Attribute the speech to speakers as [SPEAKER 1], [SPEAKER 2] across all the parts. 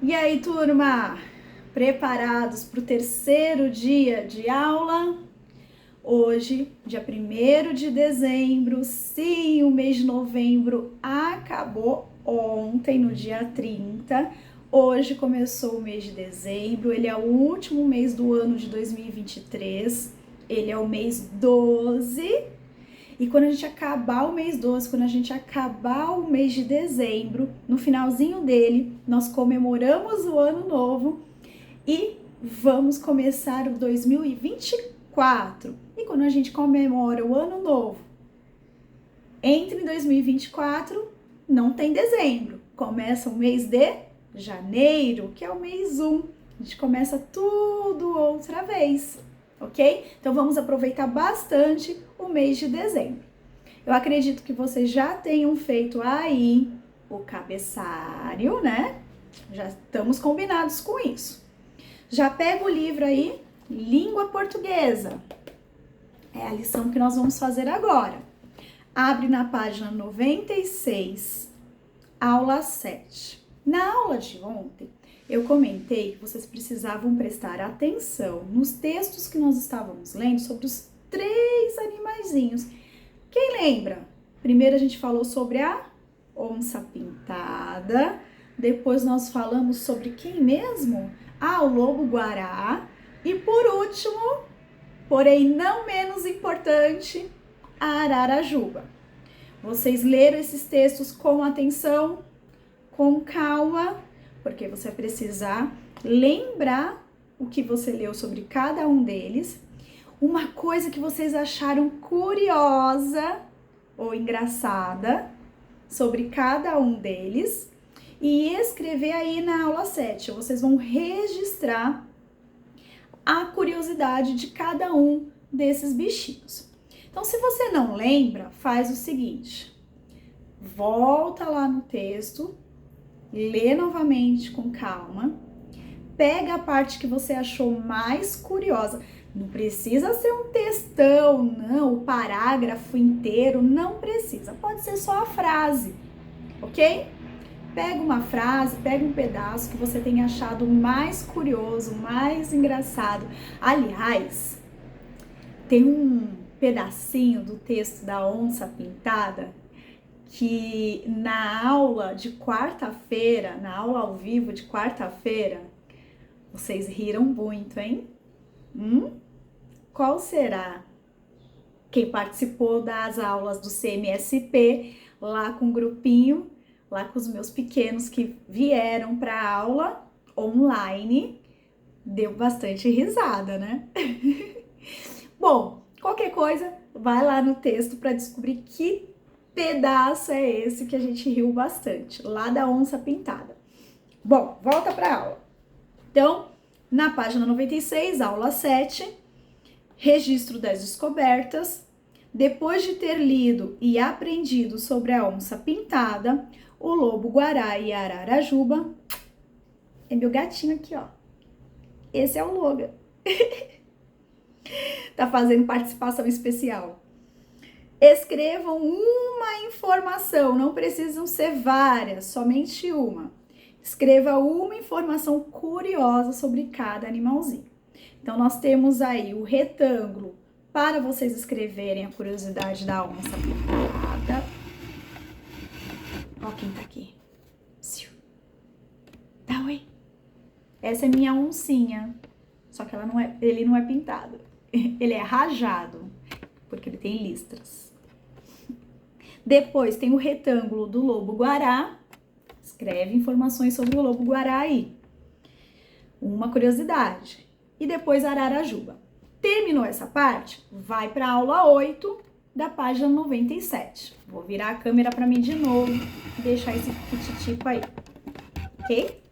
[SPEAKER 1] E aí, turma? Preparados para o terceiro dia de aula? Hoje, dia 1º de dezembro, sim, o mês de novembro acabou ontem, no dia 30. Hoje começou o mês de dezembro, ele é o último mês do ano de 2023, ele é o mês 12. E quando a gente acabar o mês 12, quando a gente acabar o mês de dezembro, no finalzinho dele, nós comemoramos o ano novo e vamos começar o 2024. E quando a gente comemora o ano novo, entre 2024, não tem dezembro. Começa o mês de janeiro, que é o mês 1. A gente começa tudo outra vez, ok? Então vamos aproveitar bastante o mês de dezembro. Eu acredito que vocês já tenham feito aí o cabeçalho, né? Já estamos combinados com isso. Já pega o livro aí, Língua Portuguesa. É a lição que nós vamos fazer agora. Abre na página 96, aula 7. Na aula de ontem, eu comentei que vocês precisavam prestar atenção nos textos que nós estávamos lendo sobre os 3 animaizinhos. Quem lembra? Primeiro a gente falou sobre a onça pintada, depois nós falamos sobre quem mesmo? O lobo-guará e por último, porém não menos importante, a ararajuba. Vocês leram esses textos com atenção, com calma, porque você vai precisar lembrar o que você leu sobre cada um deles. Uma coisa que vocês acharam curiosa ou engraçada sobre cada um deles e escrever aí na aula 7. Vocês vão registrar a curiosidade de cada um desses bichinhos. Então, se você não lembra, faz o seguinte: volta lá no texto, lê novamente com calma, pega a parte que você achou mais curiosa. Não precisa ser um textão, não, o parágrafo inteiro, não precisa. Pode ser só a frase, ok? Pega uma frase, pega um pedaço que você tenha achado mais curioso, mais engraçado. Aliás, tem um pedacinho do texto da onça pintada que na aula de quarta-feira, na aula ao vivo de quarta-feira, vocês riram muito, hein? Qual será? Quem participou das aulas do CMSP, lá com o grupinho, lá com os meus pequenos que vieram para a aula online, deu bastante risada, né? Bom, qualquer coisa, vai lá no texto para descobrir que pedaço é esse que a gente riu bastante, lá da onça pintada. Bom, volta para a aula. Então, na página 96, aula 7, registro das descobertas. Depois de ter lido e aprendido sobre a onça pintada, o lobo-guará e a ararajuba, é meu gatinho aqui, ó. Esse é o Logan. Tá fazendo participação especial. Escrevam uma informação, não precisam ser várias, somente uma. Escreva uma informação curiosa sobre cada animalzinho. Então, nós temos aí o retângulo para vocês escreverem a curiosidade da onça pintada. Ó quem tá aqui. Dá oi. Essa é minha oncinha, só que ele não é pintado. Ele é rajado, porque ele tem listras. Depois tem o retângulo do lobo-guará. Escreve informações sobre o lobo-guará aí. Uma curiosidade. E depois a ararajuba. Terminou essa parte? Vai para a aula 8 da página 97. Vou virar a câmera para mim de novo e deixar esse pititico aí. Ok?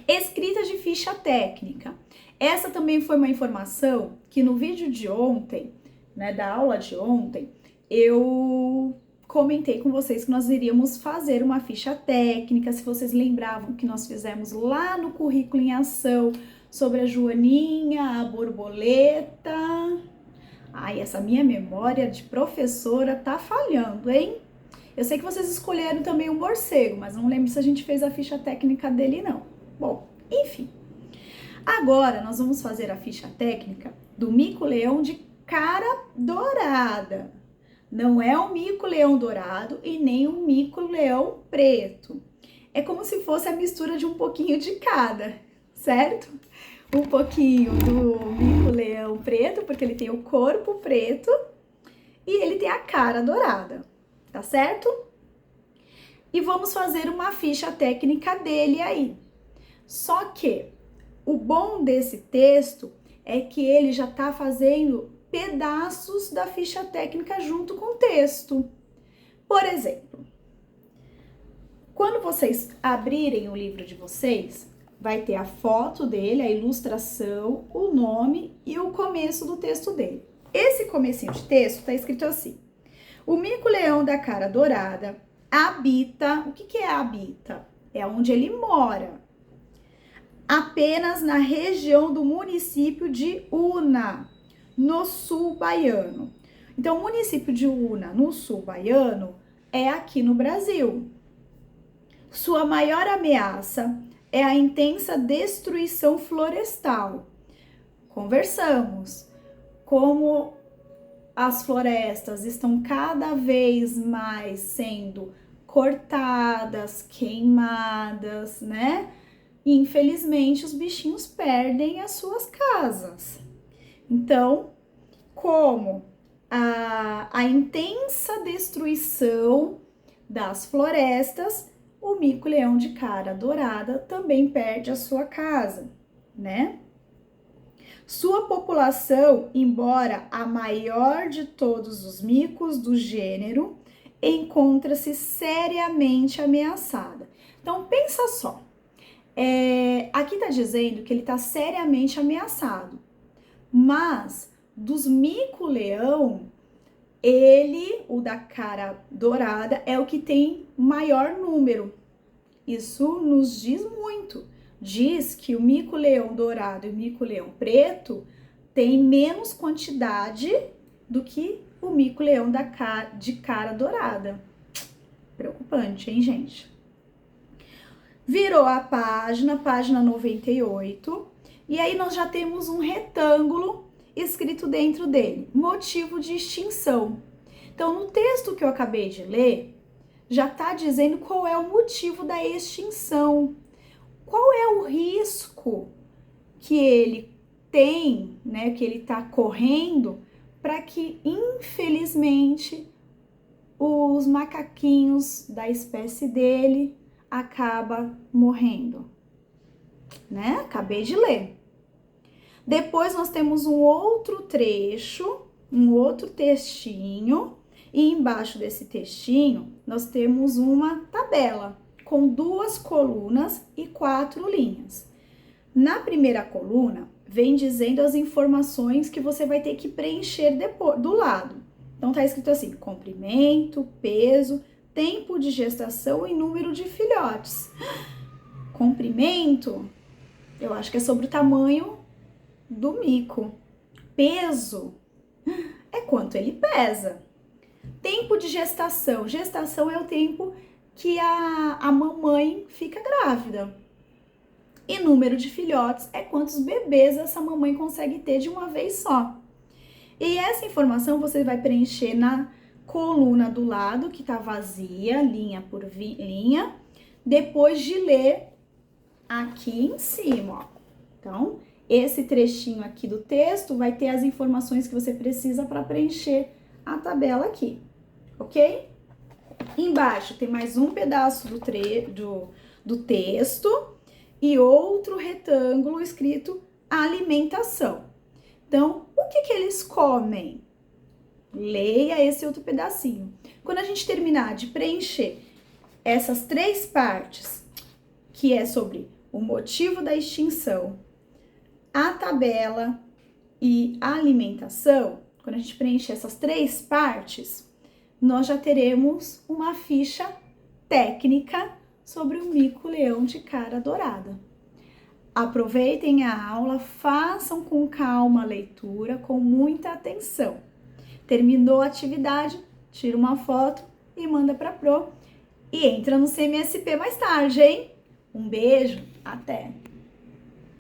[SPEAKER 1] Escrita de ficha técnica. Essa também foi uma informação que no vídeo de ontem, né, da aula de ontem, eu comentei com vocês que nós iríamos fazer uma ficha técnica, se vocês lembravam que nós fizemos lá no currículo em ação sobre a joaninha, a borboleta. Ai, essa minha memória de professora tá falhando, hein? Eu sei que vocês escolheram também um morcego, mas não lembro se a gente fez a ficha técnica dele, não. Bom, enfim. Agora nós vamos fazer a ficha técnica do mico-leão de cara dourada. Não é o mico-leão dourado e nem o mico-leão preto. É como se fosse a mistura de um pouquinho de cada, certo? Um pouquinho do mico-leão preto, porque ele tem o corpo preto e ele tem a cara dourada, tá certo? E vamos fazer uma ficha técnica dele aí. Só que o bom desse texto é que ele já tá fazendo pedaços da ficha técnica junto com o texto. Por exemplo, quando vocês abrirem o livro de vocês, vai ter a foto dele, a ilustração, o nome e o começo do texto dele. Esse comecinho de texto tá escrito assim: o mico-leão da cara dourada habita, o que é habita? É onde ele mora. Apenas na região do município de Una, no sul baiano. Então, o município de Una, no sul baiano, é aqui no Brasil. Sua maior ameaça é a intensa destruição florestal. Conversamos como as florestas estão cada vez mais sendo cortadas, queimadas, né? E, infelizmente, os bichinhos perdem as suas casas. Então, como a intensa destruição das florestas, o mico-leão de cara dourada também perde a sua casa, né? Sua população, embora a maior de todos os micos do gênero, encontra-se seriamente ameaçada. Então, pensa só. Aqui tá dizendo que ele tá seriamente ameaçado, mas dos mico-leão, ele, o da cara dourada, é o que tem maior número. Isso nos diz muito. Diz que o mico-leão dourado e o mico-leão preto tem menos quantidade do que o mico-leão de cara dourada. Preocupante, hein, gente? Virou a página 98, e aí nós já temos um retângulo escrito dentro dele, motivo de extinção. Então, no texto que eu acabei de ler, já está dizendo qual é o motivo da extinção, qual é o risco que ele tem, né, que ele está correndo, para que, infelizmente, os macaquinhos da espécie dele acaba morrendo, né? Acabei de ler. Depois nós temos um outro trecho, um outro textinho, e embaixo desse textinho nós temos uma tabela com 2 colunas e 4 linhas. Na primeira coluna vem dizendo as informações que você vai ter que preencher depois, do lado. Então tá escrito assim: comprimento, peso, tempo de gestação e número de filhotes. Comprimento, eu acho que é sobre o tamanho do mico. Peso é quanto ele pesa. Tempo de gestação. Gestação é o tempo que a mamãe fica grávida. E número de filhotes é quantos bebês essa mamãe consegue ter de uma vez só. E essa informação você vai preencher na coluna do lado, que tá vazia, linha por linha, depois de ler aqui em cima, ó. Então, esse trechinho aqui do texto vai ter as informações que você precisa para preencher a tabela aqui, ok? Embaixo tem mais um pedaço do texto e outro retângulo escrito alimentação. Então, o que eles comem? Leia esse outro pedacinho. Quando a gente terminar de preencher essas 3 partes, que é sobre o motivo da extinção, a tabela e a alimentação, quando a gente preencher essas 3 partes, nós já teremos uma ficha técnica sobre o mico-leão de cara dourada. Aproveitem a aula, façam com calma a leitura, com muita atenção. Terminou a atividade, tira uma foto e manda para a Pro e entra no CMSP mais tarde, hein? Um beijo, até!